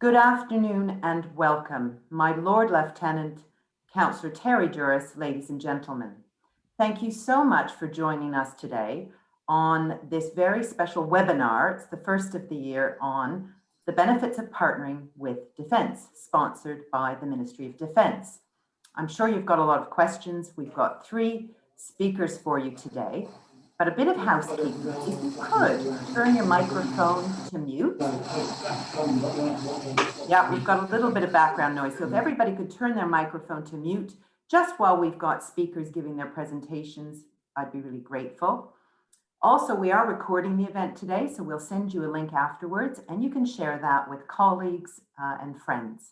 Good afternoon and welcome, my Lord Lieutenant, Councillor Terry Duras, ladies and gentlemen. Thank you so much for joining us today on this very special webinar. It's the first of the year on the benefits of partnering with Defence, sponsored by the Ministry of Defence. I'm sure you've got a lot of questions. We've got 3 speakers for you today. But a bit of housekeeping, if you could turn your microphone to mute. Yeah, we've got a little bit of background noise, so if everybody could turn their microphone to mute just while we've got speakers giving their presentations, I'd be really grateful. Also, we are recording the event today, so we'll send you a link afterwards, and you can share that with colleagues and friends.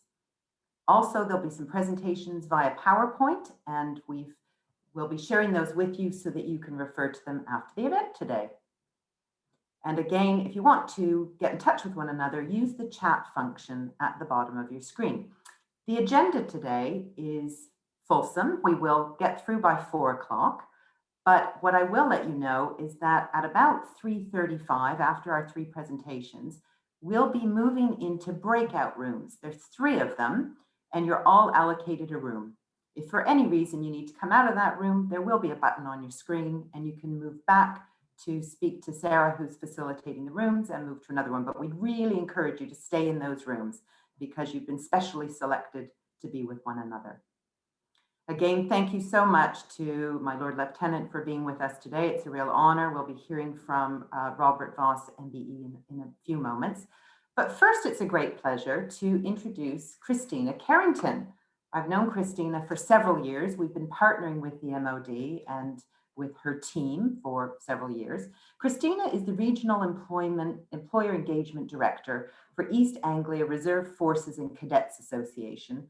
Also, there'll be some presentations via PowerPoint, and we'll be sharing those with you so that you can refer to them after the event today. And again, if you want to get in touch with one another, use the chat function at the bottom of your screen. The agenda today is fulsome. We will get through by 4 o'clock. But what I will let you know is that at about 3:35, after our 3 presentations, we'll be moving into breakout rooms. There's 3 of them, and you're all allocated a room. If for any reason you need to come out of that room, there will be a button on your screen and you can move back to speak to Sarah, who's facilitating the rooms, and move to another one. But we'd really encourage you to stay in those rooms because you've been specially selected to be with one another. Again, thank you so much to my Lord Lieutenant for being with us today. It's a real honor. We'll be hearing from Robert Voss, MBE, in a few moments. But first, it's a great pleasure to introduce Christina Carrington. I've known Christina for several years. We've been partnering with the MOD and with her team for several years. Christina is the Regional Employer Engagement Director for East Anglia Reserve Forces and Cadets Association.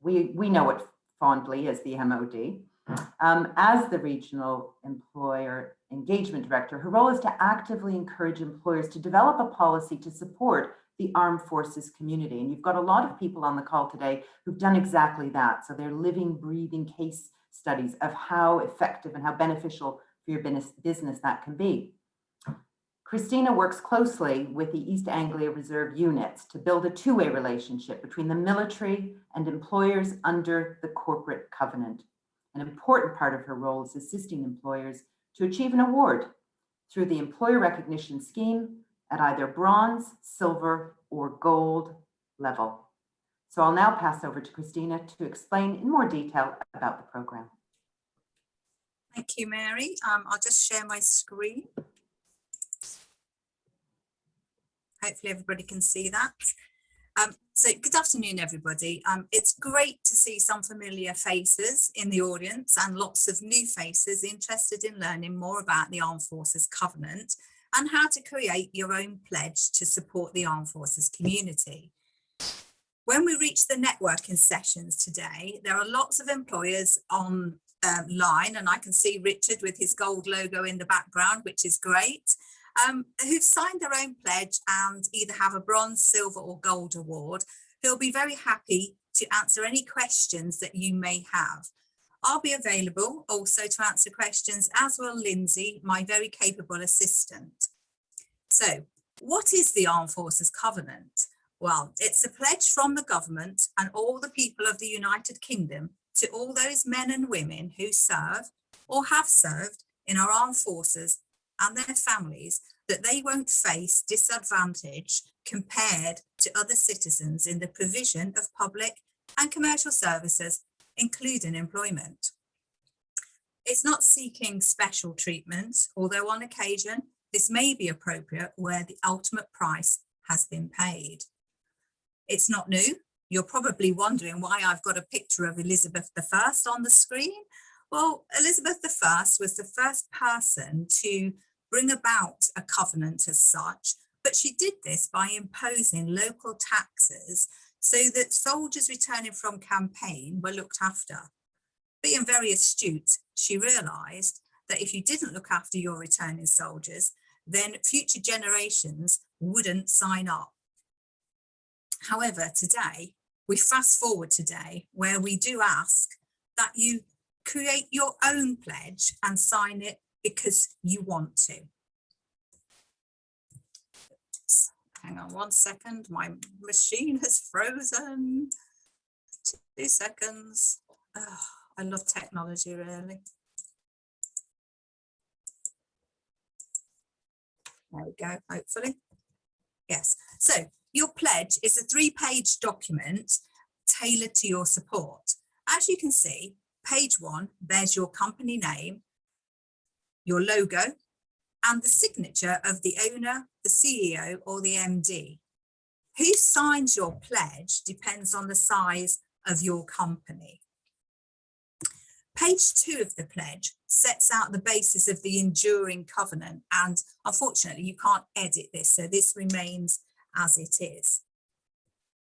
We know it fondly as the MOD. As the Regional Employer Engagement Director, her role is to actively encourage employers to develop a policy to support the armed forces community. And you've got a lot of people on the call today who've done exactly that. So they're living, breathing case studies of how effective and how beneficial for your business that can be. Christina works closely with the East Anglia Reserve units to build a 2-way relationship between the military and employers under the corporate covenant. An important part of her role is assisting employers to achieve an award through the employer recognition scheme at either bronze, silver, or gold level. So I'll now pass over to Christina to explain in more detail about the program. Thank you, Mary. I'll just share my screen. Hopefully everybody can see that. So good afternoon, everybody. It's great to see some familiar faces in the audience and lots of new faces interested in learning more about the Armed Forces Covenant and how to create your own pledge to support the Armed Forces community. When we reach the networking sessions today, there are lots of employers online, and I can see Richard with his gold logo in the background, which is great, who've signed their own pledge and either have a bronze, silver or gold award, who'll be very happy to answer any questions that you may have. I'll be available also to answer questions, as will Lindsay, my very capable assistant. So, what is the Armed Forces Covenant? Well, it's a pledge from the government and all the people of the United Kingdom to all those men and women who serve or have served in our armed forces and their families that they won't face disadvantage compared to other citizens in the provision of public and commercial services, including employment. It's not seeking special treatment, although on occasion this may be appropriate where the ultimate price has been paid. It's not new. You're probably wondering why I've got a picture of Elizabeth I on the screen. Well, Elizabeth I was the first person to bring about a covenant as such, but she did this by imposing local taxes so that soldiers returning from campaign were looked after. Being very astute, she realised that if you didn't look after your returning soldiers, then future generations wouldn't sign up. However, today, we fast forward today, where we do ask that you create your own pledge and sign it because you want to. hang on 1 second, my machine has frozen. 2 seconds. Oh, I love technology, really. There we go, hopefully. Yes, so your pledge is a 3-page document tailored to your support. As you can see, page 1 bears your company name, your logo, and the signature of the owner, the CEO, or the MD. Who signs your pledge depends on the size of your company. Page 2 of the pledge sets out the basis of the enduring covenant, and unfortunately you can't edit this, so this remains as it is.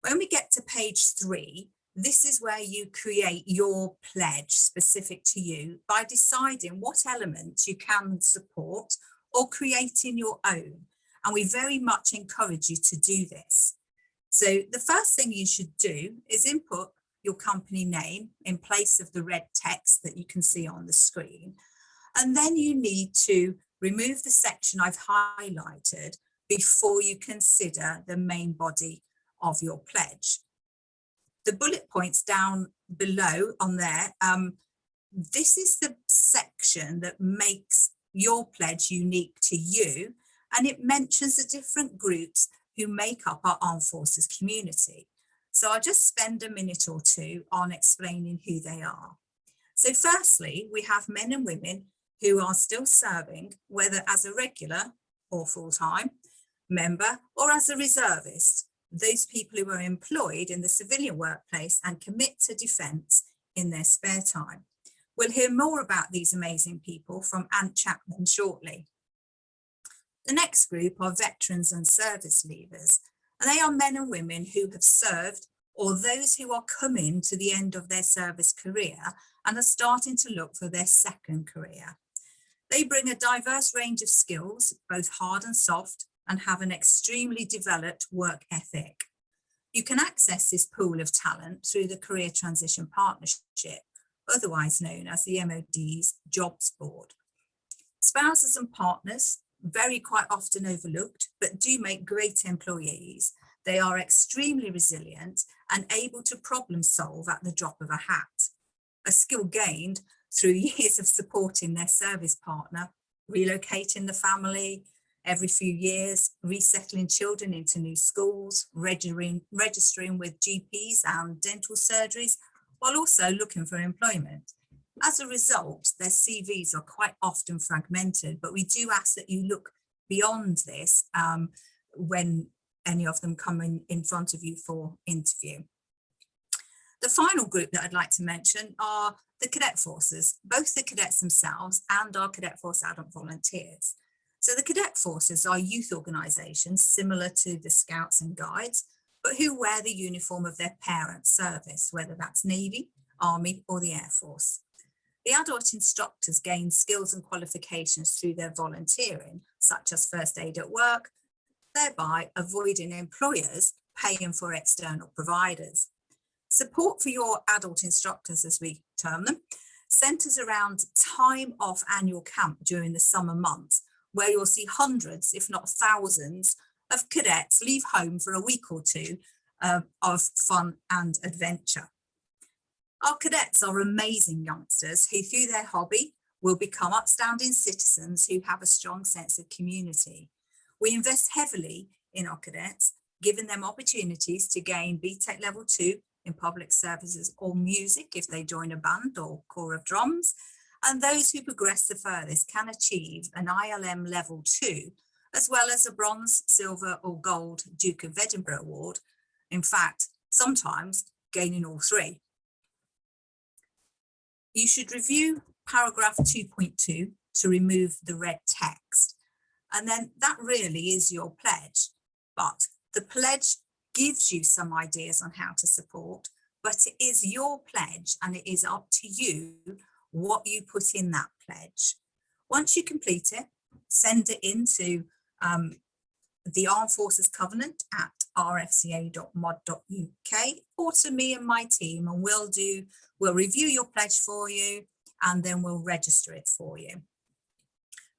When we get to page 3, this is where you create your pledge specific to you by deciding what elements you can support or creating your own, and we very much encourage you to do this. So the first thing you should do is input your company name in place of the red text that you can see on the screen. And then you need to remove the section I've highlighted before you consider the main body of your pledge. The bullet points down below on there, this is the section that makes your pledge unique to you, and it mentions the different groups who make up our armed forces community. So I'll just spend a minute or two on explaining who they are. So firstly, we have men and women who are still serving, whether as a regular or full-time member or as a reservist, those people who are employed in the civilian workplace and commit to defence in their spare time. We'll hear more about these amazing people from Ant Chapman shortly. The next group are veterans and service leavers, and they are men and women who have served or those who are coming to the end of their service career and are starting to look for their second career. They bring a diverse range of skills, both hard and soft, and have an extremely developed work ethic. You can access this pool of talent through the Career Transition Partnership, otherwise known as the MOD's Jobs Board. Spouses and partners, very quite often overlooked, but do make great employees. They are extremely resilient and able to problem solve at the drop of a hat, a skill gained through years of supporting their service partner, relocating the family every few years, resettling children into new schools, registering with GPs and dental surgeries, while also looking for employment. As a result, their CVs are quite often fragmented, but we do ask that you look beyond this when any of them come in front of you for interview. The final group that I'd like to mention are the Cadet Forces, both the cadets themselves and our Cadet Force adult volunteers. So the Cadet Forces are youth organisations similar to the Scouts and Guides, but who wear the uniform of their parent service, whether that's Navy, Army or the Air Force. The adult instructors gain skills and qualifications through their volunteering, such as first aid at work, thereby avoiding employers paying for external providers. Support for your adult instructors, as we term them, centres around time off annual camp during the summer months, where you'll see hundreds, if not thousands, of cadets leave home for a week or two of fun and adventure. Our cadets are amazing youngsters who, through their hobby, will become upstanding citizens who have a strong sense of community. We invest heavily in our cadets, giving them opportunities to gain BTEC Level 2 in public services or music if they join a band or corps of drums, and those who progress the furthest can achieve an ILM Level 2, as well as a bronze, silver or gold Duke of Edinburgh award, in fact, sometimes gaining all three. You should review paragraph 2.2 to remove the red text. And then that really is your pledge. But the pledge gives you some ideas on how to support, but it is your pledge and it is up to you what you put in that pledge. Once you complete it, send it into the Armed Forces Covenant at rfca.mod.uk or to me and my team, and we'll review your pledge for you and then we'll register it for you.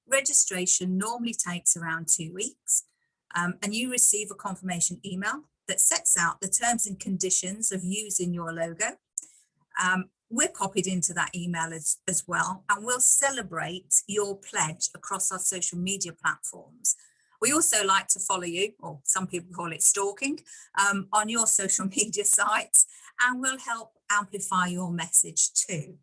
Registration normally takes around 2 weeks, and you receive a confirmation email that sets out the terms and conditions of using your logo. We're copied into that email as well, and we'll celebrate your pledge across our social media platforms. We also like to follow you, or some people call it stalking, on your social media sites, and we'll help amplify your message too.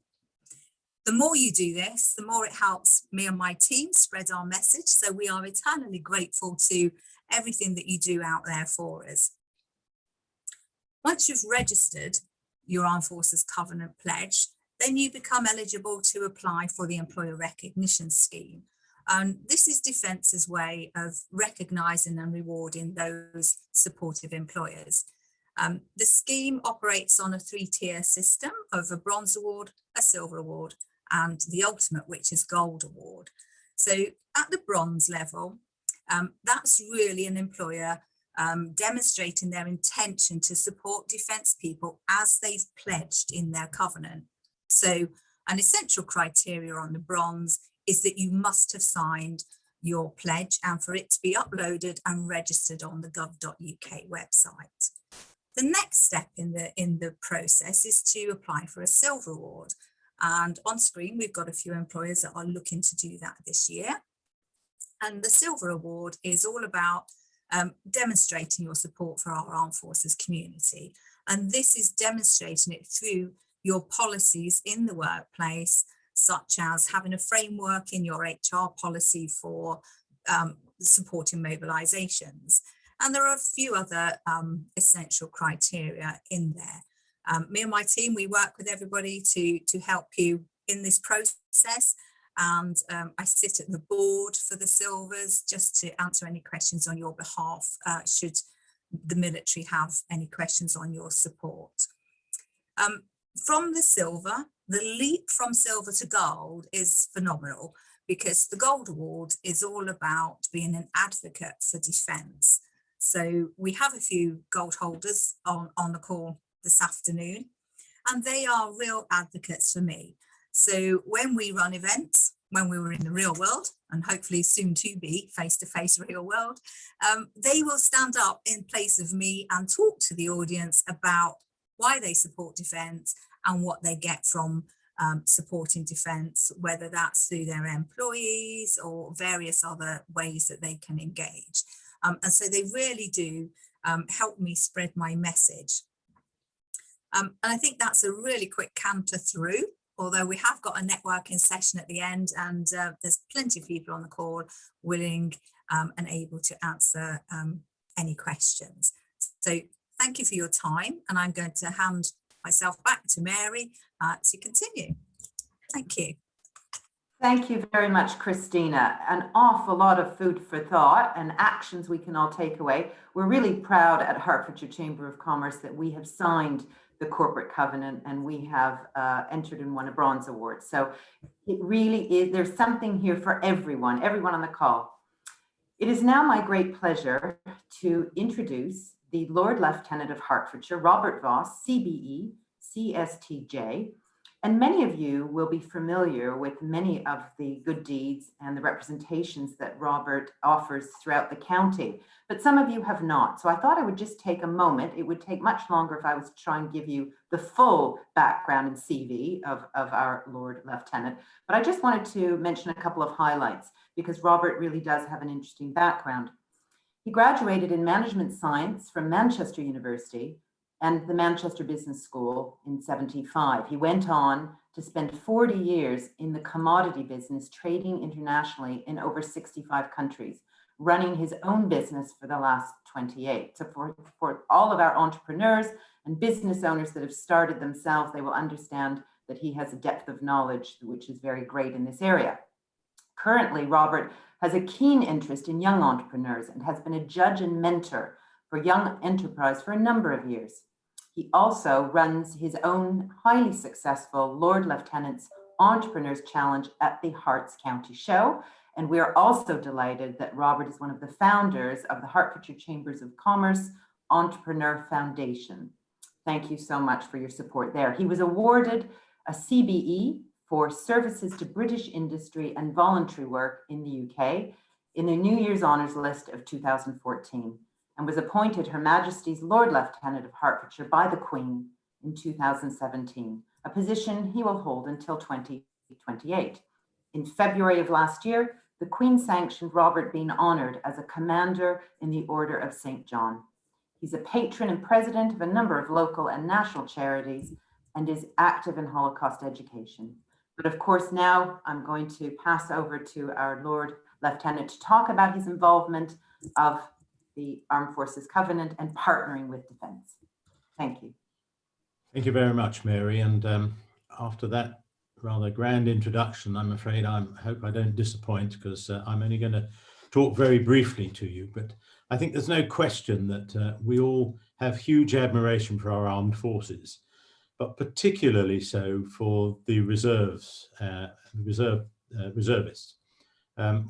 The more you do this, the more it helps me and my team spread our message. So we are eternally grateful to everything that you do out there for us. Once you've registered your Armed Forces Covenant Pledge, then you become eligible to apply for the Employer Recognition Scheme. This is Defence's way of recognising and rewarding those supportive employers. The scheme operates on a 3-tier system of a bronze award, a silver award, and the ultimate, which is gold award. So at the bronze level, that's really an employer demonstrating their intention to support Defence people as they've pledged in their covenant. So an essential criteria on the bronze is that you must have signed your pledge and for it to be uploaded and registered on the gov.uk website. The next step in the process is to apply for a silver award. And on screen, we've got a few employers that are looking to do that this year. And the silver award is all about demonstrating your support for our armed forces community. And this is demonstrating it through your policies in the workplace, such as having a framework in your HR policy for supporting mobilisations. And there are a few other essential criteria in there. Me and my team, we work with everybody to help you in this process. And I sit at the board for the silvers just to answer any questions on your behalf should the military have any questions on your support. From the silver, the leap from silver to gold is phenomenal because the gold award is all about being an advocate for Defence. So we have a few gold holders on the call this afternoon, and they are real advocates for me. So when we run events, when we were in the real world, and hopefully soon to be face-to-face real world, they will stand up in place of me and talk to the audience about why they support Defence and what they get from supporting Defence, whether that's through their employees or various other ways that they can engage. And so they really do help me spread my message. And I think that's a really quick canter through, although we have got a networking session at the end, and there's plenty of people on the call willing and able to answer any questions. So thank you for your time, and I'm going to hand myself back to Mary to continue. Thank you. Thank you very much, Christina. An awful lot of food for thought and actions we can all take away. We're really proud at Hertfordshire Chamber of Commerce that we have signed the corporate covenant and we have entered and won a bronze award. So it really is, there's something here for everyone on the call. It is now my great pleasure to introduce the Lord Lieutenant of Hertfordshire, Robert Voss, CBE, CSTJ. And many of you will be familiar with many of the good deeds and the representations that Robert offers throughout the county, but some of you have not. So I thought I would just take a moment. It would take much longer if I was to try and give you the full background and CV of our Lord Lieutenant, but I just wanted to mention a couple of highlights because Robert really does have an interesting background. He graduated in management science from Manchester University and the Manchester Business School in '75. He went on to spend 40 years in the commodity business, trading internationally in over 65 countries, running his own business for the last 28. So for all of our entrepreneurs and business owners that have started themselves, they will understand that he has a depth of knowledge, which is very great in this area. Currently, Robert has a keen interest in young entrepreneurs and has been a judge and mentor for young enterprise for a number of years. He also runs his own highly successful Lord Lieutenant's Entrepreneurs Challenge at the Herts County Show. And we are also delighted that Robert is one of the founders of the Hertfordshire Chambers of Commerce Entrepreneur Foundation. Thank you so much for your support there. He was awarded a CBE for services to British industry and voluntary work in the UK. in the New Year's Honours List of 2014 and was appointed Her Majesty's Lord Lieutenant of Hertfordshire by the Queen in 2017, a position he will hold until 2028. In February of last year, the Queen sanctioned Robert being honoured as a Commander in the Order of St. John. He's a patron and president of a number of local and national charities and is active in Holocaust education. But of course, now I'm going to pass over to our Lord Lieutenant to talk about his involvement of the Armed Forces Covenant and partnering with Defence. Thank you. Thank you very much, Mary. And after that rather grand introduction, I'm afraid I hope I don't disappoint, because I'm only going to talk very briefly to you. But I think there's no question that we all have huge admiration for our armed forces, but particularly so for the reservists.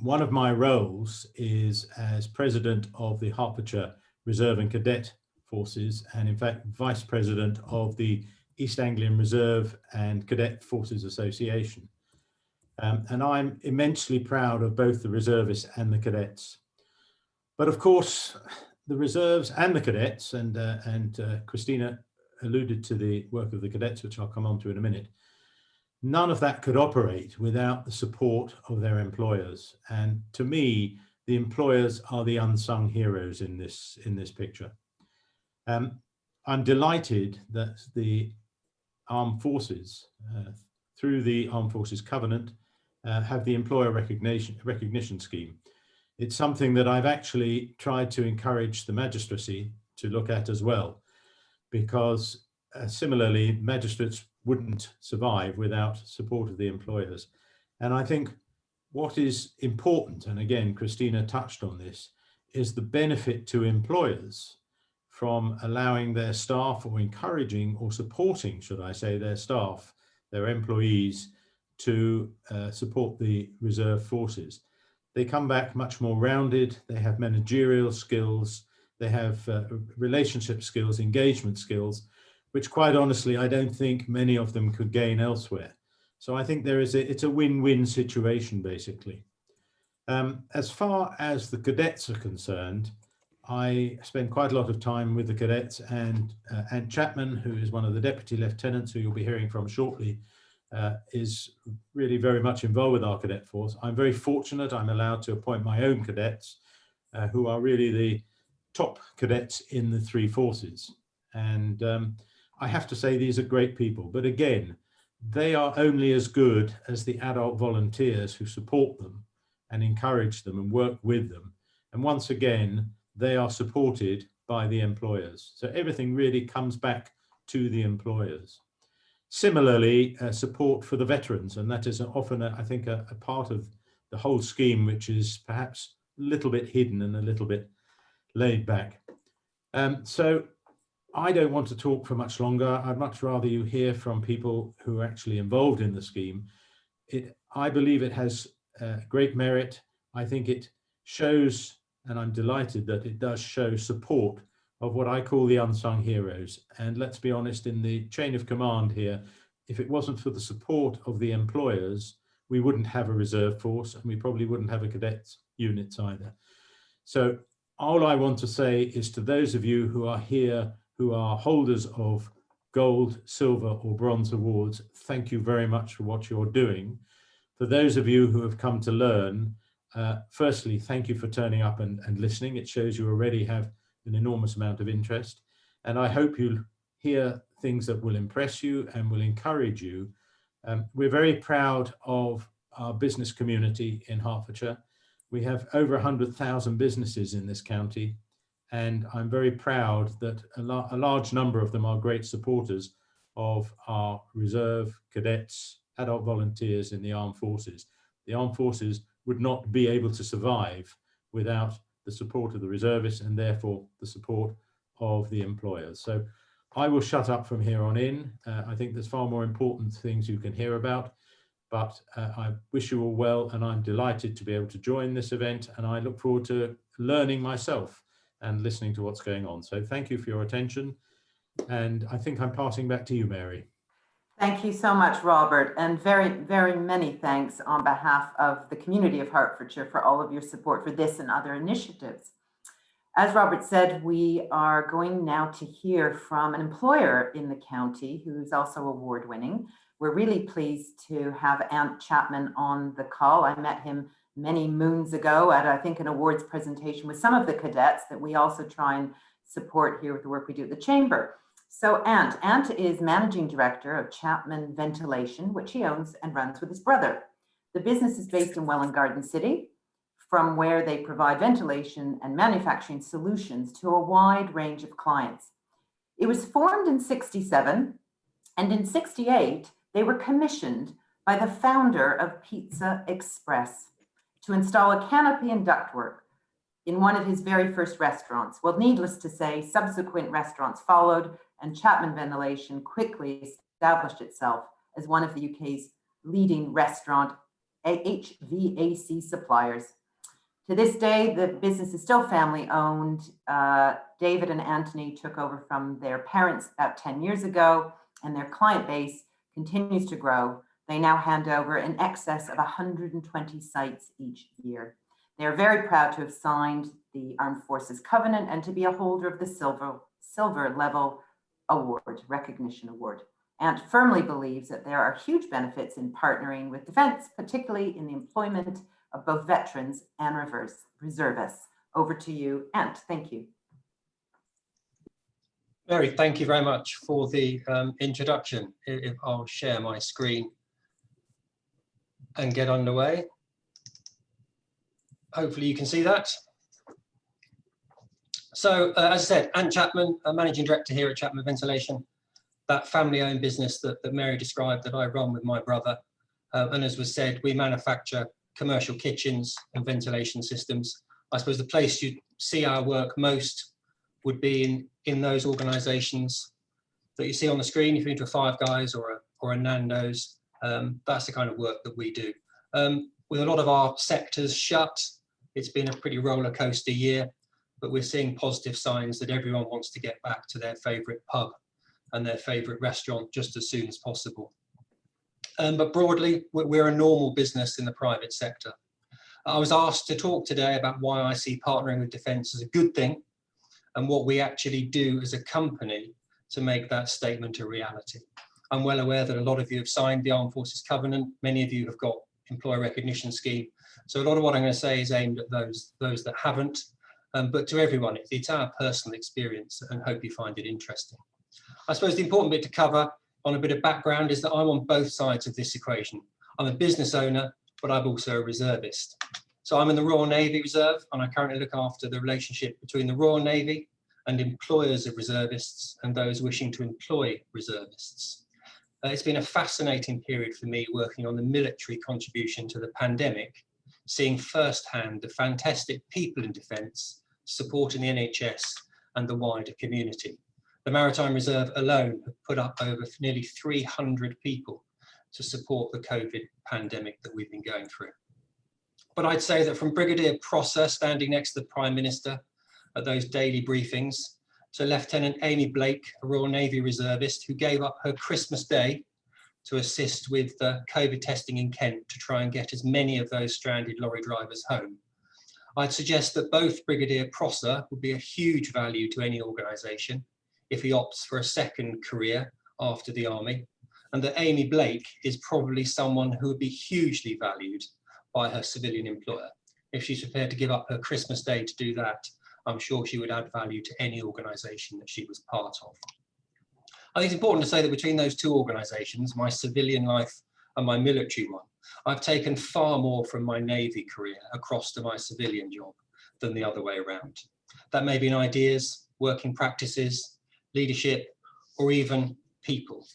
One of my roles is as president of the Hertfordshire Reserve and Cadet Forces, and in fact, vice president of the East Anglian Reserve and Cadet Forces Association. And I'm immensely proud of both the reservists and the cadets. But of course, the reserves and the cadets, and Christina alluded to the work of the cadets, which I'll come on to in a minute. None of that could operate without the support of their employers. And to me, the employers are the unsung heroes in this picture. I'm delighted that the Armed Forces, through the Armed Forces Covenant, have the employer recognition scheme. It's something that I've actually tried to encourage the magistracy to look at as well, because similarly, magistrates wouldn't survive without support of the employers. And I think what is important, and again, Christina touched on this, is the benefit to employers from allowing their staff, or encouraging or supporting, should I say, their staff, their employees, to support the reserve forces. They come back much more rounded, they have managerial skills, they have relationship skills, engagement skills, which quite honestly, I don't think many of them could gain elsewhere. So I think it's a win-win situation, basically. As far as the cadets are concerned, I spend quite a lot of time with the cadets, and Ant Chapman, who is one of the deputy lieutenants who you'll be hearing from shortly, is really very much involved with our cadet force. I'm very fortunate I'm allowed to appoint my own cadets, who are really the top cadets in the three forces. And I have to say, these are great people. But again, they are only as good as the adult volunteers who support them and encourage them and work with them. And once again, they are supported by the employers. So everything really comes back to the employers. Similarly, support for the veterans, and that is often, I think, a part of the whole scheme, which is perhaps a little bit hidden and a little bit laid back. So I don't want to talk for much longer. I'd much rather you hear from people who are actually involved in the scheme. I believe it has great merit. I think it shows, and I'm delighted that it does show, support of what I call the unsung heroes. And let's be honest, in the chain of command here, if it wasn't for the support of the employers, we wouldn't have a reserve force, and we probably wouldn't have a cadets units either. So all I want to say is, to those of you who are here, who are holders of gold, silver or bronze awards, thank you very much for what you're doing. For those of you who have come to learn, firstly, thank you for turning up and listening. It shows you already have an enormous amount of interest. And I hope you'll hear things that will impress you and will encourage you. We're very proud of our business community in Hertfordshire. We have over 100,000 businesses in this county. And I'm very proud that a large number of them are great supporters of our reserve, cadets, adult volunteers in the armed forces. The armed forces would not be able to survive without the support of the reservists, and therefore the support of the employers. So I will shut up from here on in. I think there's far more important things you can hear about, but I wish you all well, and I'm delighted to be able to join this event, and I look forward to learning myself and listening to what's going on. So thank you for your attention. And I think I'm passing back to you, Mary. Thank you so much, Robert, and very, very many thanks on behalf of the community of Hertfordshire for all of your support for this and other initiatives. As Robert said, we are going now to hear from an employer in the county who's also award-winning. We're really pleased to have Ant Chapman on the call. I met him many moons ago at, I think, an awards presentation with some of the cadets that we also try and support here with the work we do at the Chamber. So Ant is Managing Director of Chapman Ventilation, which he owns and runs with his brother. The business is based in Welwyn Garden City, from where they provide ventilation and manufacturing solutions to a wide range of clients. It was formed in '67, and in '68, they were commissioned by the founder of Pizza Express to install a canopy and ductwork in one of his very first restaurants. Well, needless to say, subsequent restaurants followed, and Chapman Ventilation quickly established itself as one of the UK's leading restaurant HVAC suppliers. To this day, the business is still family owned. David and Anthony took over from their parents about 10 years ago, and their client base continues to grow. They now hand over in excess of 120 sites each year. They are very proud to have signed the Armed Forces Covenant and to be a holder of the silver level award, recognition award. Ant firmly believes that there are huge benefits in partnering with defence, particularly in the employment of both veterans and reservists. Over to you, Ant. Thank you. Mary, thank you very much for the introduction. If I'll share my screen and get underway. Hopefully you can see that. So as I said, Ant Chapman, a Managing Director here at Chapman Ventilation, that family-owned business that Mary described that I run with my brother. And as was said, we manufacture commercial kitchens and ventilation systems. I suppose the place you'd see our work most would be in those organisations that you see on the screen. If you're into a Five Guys or a Nando's, that's the kind of work that we do. With a lot of our sectors shut, it's been a pretty roller coaster year, but we're seeing positive signs that everyone wants to get back to their favourite pub and their favourite restaurant just as soon as possible. But broadly, we're a normal business in the private sector. I was asked to talk today about why I see partnering with Defence as a good thing and what we actually do as a company to make that statement a reality. I'm well aware that a lot of you have signed the Armed Forces Covenant. Many of you have got employer recognition scheme. So a lot of what I'm going to say is aimed at those that haven't, but to everyone, it's our personal experience and hope you find it interesting. I suppose the important bit to cover on a bit of background is that I'm on both sides of this equation. I'm a business owner, but I'm also a reservist. So I'm in the Royal Navy Reserve, and I currently look after the relationship between the Royal Navy and employers of reservists and those wishing to employ reservists. It's been a fascinating period for me working on the military contribution to the pandemic, seeing firsthand the fantastic people in defence supporting the NHS and the wider community. The Maritime Reserve alone have put up over nearly 300 people to support the COVID pandemic that we've been going through. But I'd say that from Brigadier Prosser standing next to the Prime Minister at those daily briefings, to Lieutenant Amy Blake, a Royal Navy reservist who gave up her Christmas Day to assist with COVID testing in Kent to try and get as many of those stranded lorry drivers home. I'd suggest that both Brigadier Prosser would be a huge value to any organisation if he opts for a second career after the army, and that Amy Blake is probably someone who would be hugely valued by her civilian employer. If she's prepared to give up her Christmas Day to do that, I'm sure she would add value to any organisation that she was part of. I think it's important to say that between those two organisations, my civilian life and my military one, I've taken far more from my Navy career across to my civilian job than the other way around. That may be in ideas, working practices, leadership, or even people.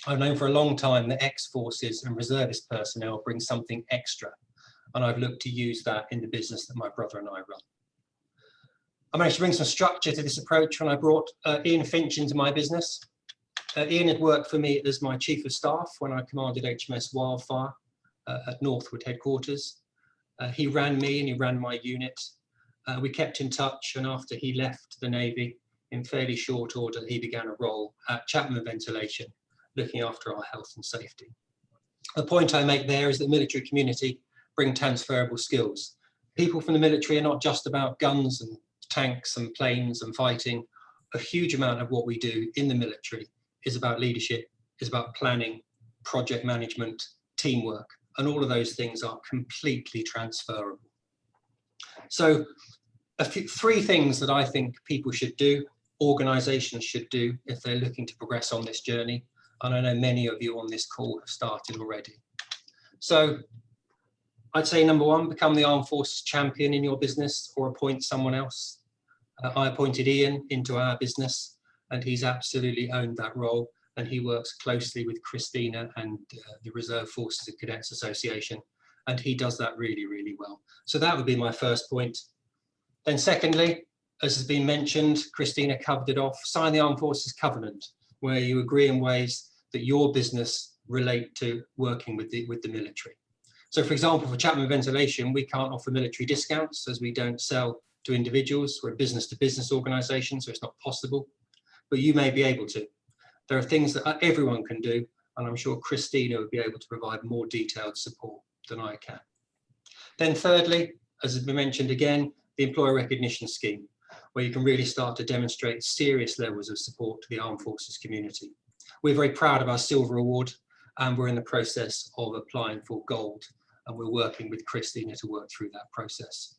I've known for a long time that ex-forces and reservist personnel bring something extra, and I've looked to use that in the business that my brother and I run. I managed to bring some structure to this approach when I brought Ian Finch into my business. Ian had worked for me as my Chief of Staff when I commanded HMS Wildfire at Northwood headquarters. He ran me and he ran my unit. We kept in touch, and after he left the Navy, in fairly short order, he began a role at Chapman Ventilation, looking after our health and safety. The point I make there is that the military community bring transferable skills. People from the military are not just about guns and tanks and planes and fighting. A huge amount of what we do in the military is about leadership, is about planning, project management, teamwork, and all of those things are completely transferable. So three things that I think people should do, organisations should do if they're looking to progress on this journey. And I know many of you on this call have started already. So I'd say number one, become the Armed Forces champion in your business or appoint someone else. I appointed Ian into our business and he's absolutely owned that role, and he works closely with Christina and the Reserve Forces and Cadets Association, and he does that really, really well. So that would be my first point. Then secondly, as has been mentioned, Christina covered it off, sign the Armed Forces Covenant, where you agree in ways that your business relate to working with the military. So for example, for Chapman Ventilation, we can't offer military discounts as we don't sell to individuals. We're a business-to-business organisation, so it's not possible, but you may be able to. There are things that everyone can do, and I'm sure Christina would be able to provide more detailed support than I can. Then thirdly, as has been mentioned again, the Employer Recognition Scheme, where you can really start to demonstrate serious levels of support to the Armed Forces community. We're very proud of our Silver Award, and we're in the process of applying for Gold, and we're working with Christina to work through that process.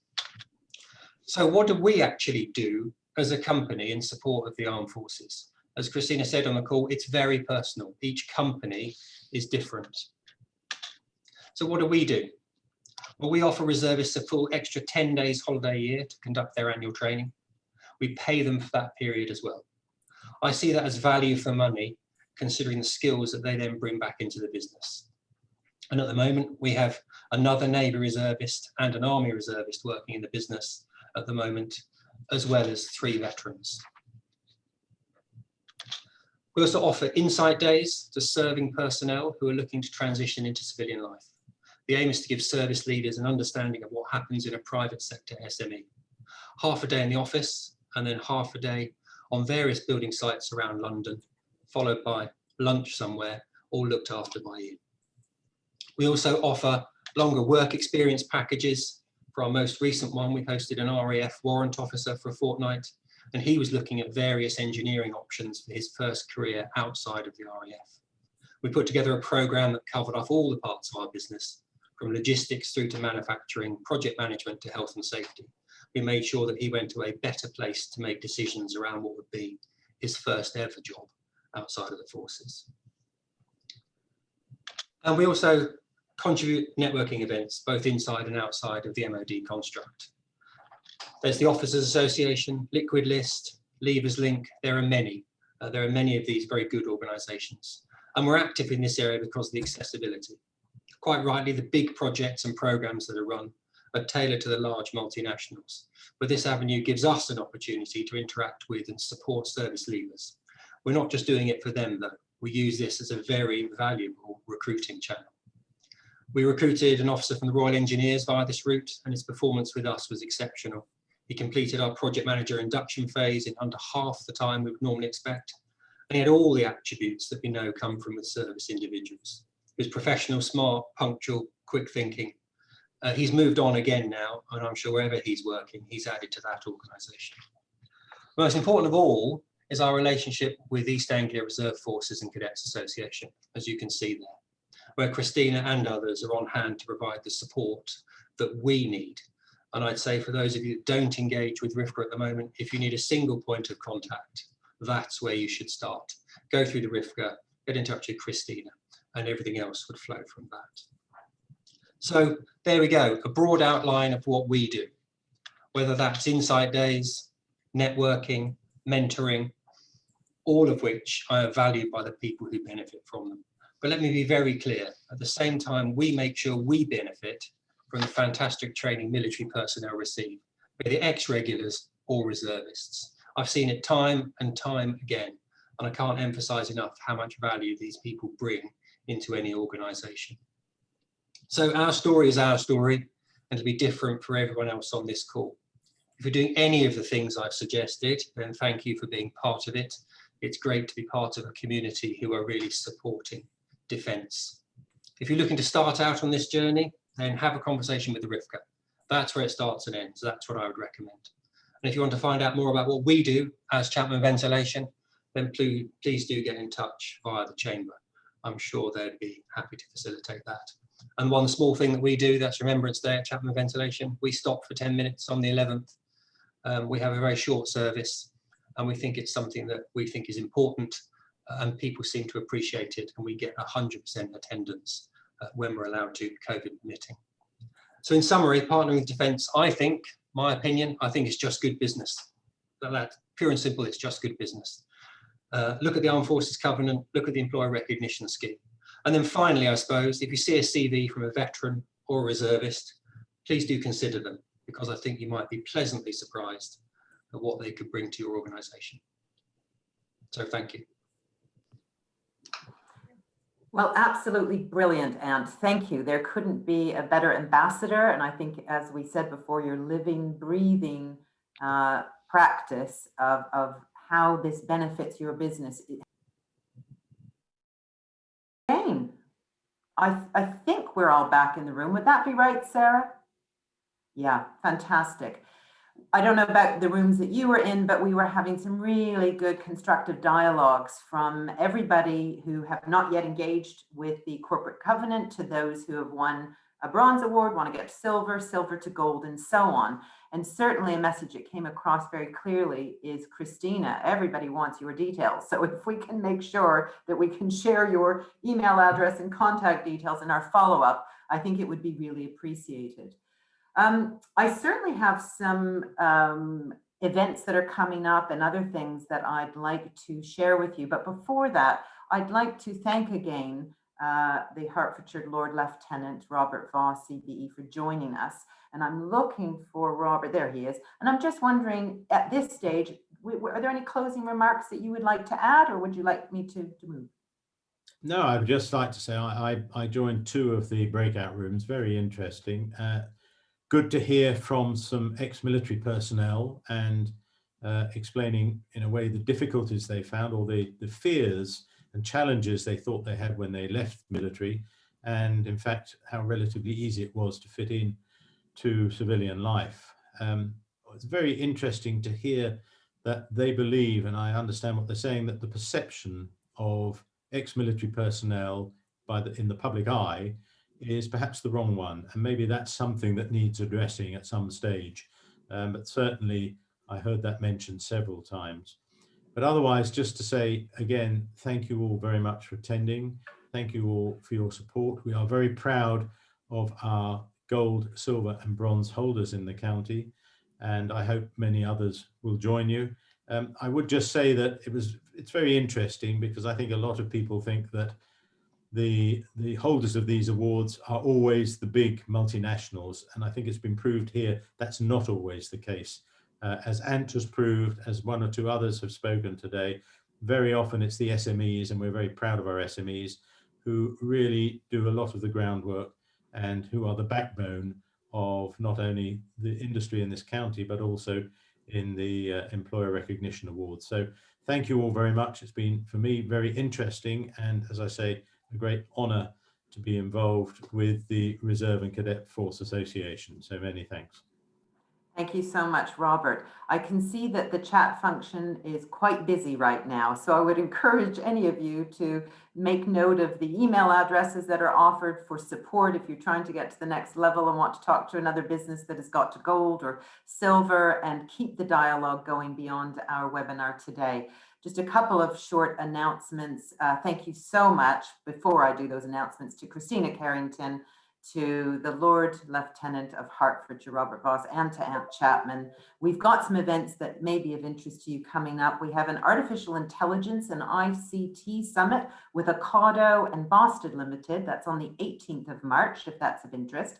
So what do we actually do as a company in support of the Armed Forces? As Christina said on the call, it's very personal. Each company is different. So what do we do? Well, we offer reservists a full extra 10 days holiday a year to conduct their annual training. We pay them for that period as well. I see that as value for money, considering the skills that they then bring back into the business. And at the moment, we have another Navy reservist and an Army reservist working in the business at the moment, as well as 3 veterans. We also offer insight days to serving personnel who are looking to transition into civilian life. The aim is to give service leaders an understanding of what happens in a private sector SME. Half a day in the office and then half a day on various building sites around London, followed by lunch somewhere, all looked after by you. We also offer longer work experience packages. For our most recent one, we hosted an RAF warrant officer for a fortnight, and he was looking at various engineering options for his first career outside of the RAF. We put together a program that covered off all the parts of our business, from logistics through to manufacturing, project management to health and safety. We made sure that he went to a better place to make decisions around what would be his first ever job outside of the forces. And we also contribute networking events, both inside and outside of the MOD construct. There's the Officers Association, Liquid List, Levers Link. There are many. There are many of these very good organisations. And we're active in this area because of the accessibility. Quite rightly, the big projects and programmes that are run are tailored to the large multinationals. But this avenue gives us an opportunity to interact with and support service leavers. We're not just doing it for them, though. We use this as a very valuable recruiting channel. We recruited an officer from the Royal Engineers via this route, and his performance with us was exceptional. He completed our project manager induction phase in under half the time we would normally expect, and he had all the attributes that we know come from the service individuals. He was professional, smart, punctual, quick thinking. He's moved on again now, and I'm sure wherever he's working, he's added to that organisation. Most important of all is our relationship with East Anglia Reserve Forces and Cadets Association, as you can see there, where Christina and others are on hand to provide the support that we need. And I'd say for those of you that don't engage with RIFCA at the moment, if you need a single point of contact, that's where you should start. Go through the RIFCA, get in touch with Christina, and everything else would flow from that. So there we go, a broad outline of what we do, whether that's insight days, networking, mentoring, all of which are valued by the people who benefit from them. But let me be very clear, at the same time, we make sure we benefit from the fantastic training military personnel receive, be they ex-regulars or reservists. I've seen it time and time again, and I can't emphasize enough how much value these people bring into any organisation. So our story is our story, and it'll be different for everyone else on this call. If you're doing any of the things I've suggested, then thank you for being part of it. it's great to be part of a community who are really supporting defence. If you're looking to start out on this journey, then have a conversation with the RIFCA. That's where it starts and ends. That's what I would recommend. And if you want to find out more about what we do as Chapman Ventilation, then please do get in touch via the chamber. I'm sure they'd be happy to facilitate that. And one small thing that we do, that's Remembrance Day at Chapman Ventilation. We stop for 10 minutes on the 11th. We have a very short service, and we think it's something that we think is important, and people seem to appreciate it, and we get 100% attendance when we're allowed to, COVID permitting. So in summary, partnering with Defence, I think, my opinion, I think it's just good business. That pure and simple, it's just good business. Look at the Armed Forces Covenant, look at the Employer Recognition Scheme. And then finally, I suppose, if you see a CV from a veteran or a reservist, please do consider them, because I think you might be pleasantly surprised at what they could bring to your organisation. So thank you. Well, absolutely brilliant, Ant. Thank you. There couldn't be a better ambassador. And I think, as we said before, you're living, breathing practice of how this benefits your business. Again, I think we're all back in the room. Would that be right, Sarah? Yeah, fantastic. I don't know about the rooms that you were in, but we were having some really good constructive dialogues from everybody who have not yet engaged with the corporate covenant to those who have won a bronze award, want to get silver, silver to gold, and so on. And certainly a message that came across very clearly is, Christina, everybody wants your details. So if we can make sure that we can share your email address and contact details in our follow-up, I think it would be really appreciated. I certainly have some events that are coming up and other things that I'd like to share with you. But before that, I'd like to thank again the Hertfordshire Lord Lieutenant Robert Voss, CBE, for joining us. And I'm looking for Robert. There he is. And I'm just wondering, at this stage, are there any closing remarks that you would like to add, or would you like me to move? No, I'd just like to say I joined 2 of the breakout rooms. Very interesting. Good to hear from some ex-military personnel and explaining in a way the difficulties they found, or the fears and challenges they thought they had when they left military, and in fact how relatively easy it was to fit in to civilian life. It's very interesting to hear that they believe, and I understand what they're saying, that the perception of ex-military personnel in the public eye is perhaps the wrong one, and maybe that's something that needs addressing at some stage. But certainly I heard that mentioned several times. But otherwise, just to say again, thank you all very much for attending. Thank you all for your support. We are very proud of our gold, silver and bronze holders in the county, and I hope many others will join you. I would just say that it's very interesting, because I think a lot of people think that the holders of these awards are always the big multinationals, and I think it's been proved here that's not always the case. As Ant has proved, as 1 or 2 others have spoken today, very often it's the SMEs, and we're very proud of our SMEs, who really do a lot of the groundwork and who are the backbone of not only the industry in this county, but also in the Employer Recognition Awards. So thank you all very much. It's been, for me, very interesting, and as I say, a great honour to be involved with the Reserve and Cadet Force Association. So many thanks. Thank you so much, Robert. I can see that the chat function is quite busy right now, so I would encourage any of you to make note of the email addresses that are offered for support if you're trying to get to the next level and want to talk to another business that has got to gold or silver, and keep the dialogue going beyond our webinar today. Just a couple of short announcements. Thank you so much, before I do those announcements, to Christina Carrington, to the Lord Lieutenant of Hertfordshire, Robert Voss, and to Ant Chapman. We've got some events that may be of interest to you coming up. We have an Artificial Intelligence and ICT Summit with Ocado and Boston Limited. That's on the 18th of March, if that's of interest.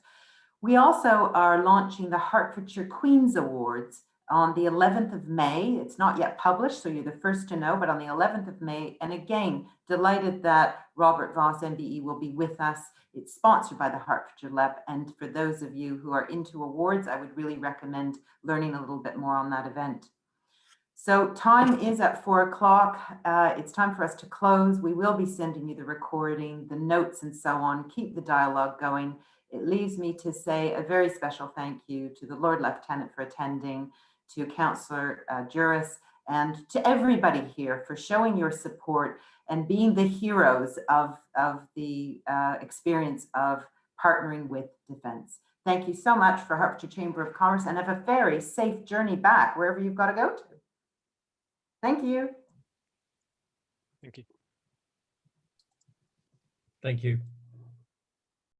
We also are launching the Hertfordshire Queen's Awards on the 11th of May. It's not yet published, so you're the first to know, but on the 11th of May. And again, delighted that Robert Voss, MBE, will be with us. It's sponsored by the Hertfordshire LEP. And for those of you who are into awards, I would really recommend learning a little bit more on that event. So time is at 4 o'clock. It's time for us to close. We will be sending you the recording, the notes and so on. Keep the dialogue going. It leaves me to say a very special thank you to the Lord Lieutenant for attending, to Councillor Juris, and to everybody here for showing your support and being the heroes of the experience of partnering with Defence. Thank you so much for Hertfordshire Chamber of Commerce, and have a very safe journey back wherever you've got to go to. Thank you. Thank you. Thank you.